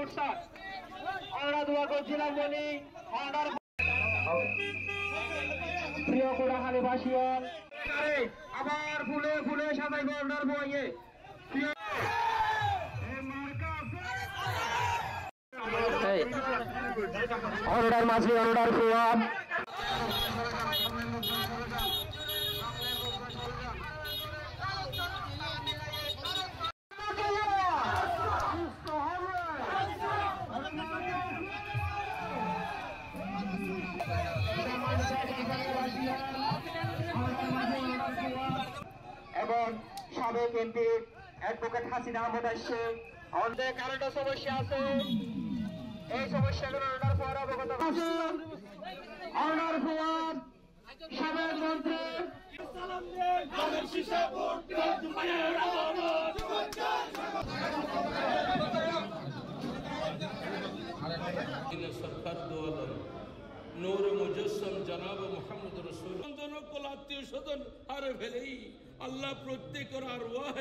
sir আমরা দোয়া করছিলাম বলি প্রিয় কোড়াখালীবাসীগণ আবার ফুলে ফুলে সাজাইব অর্ডার বইয়ে অর্ডার মাঝে অর্ডার ফুয়াদ এবং সাবেক এমপি অ্যাডভোকেট হাসিনা আহমেদ আসছে আমাদের কারেন্টের সমস্যা আছে এই সমস্যাগুলো অর্ডার পর অবগত অর্ডার পর সাবেক মন্ত্রী সরকার দোয়ালন নূর মুজস্সম জনাব মুহাম্মদ রাসূল আত্মীয় স্বজন হারে ফেলেই আল্লাহ প্রত্যেকের আরওয়াহ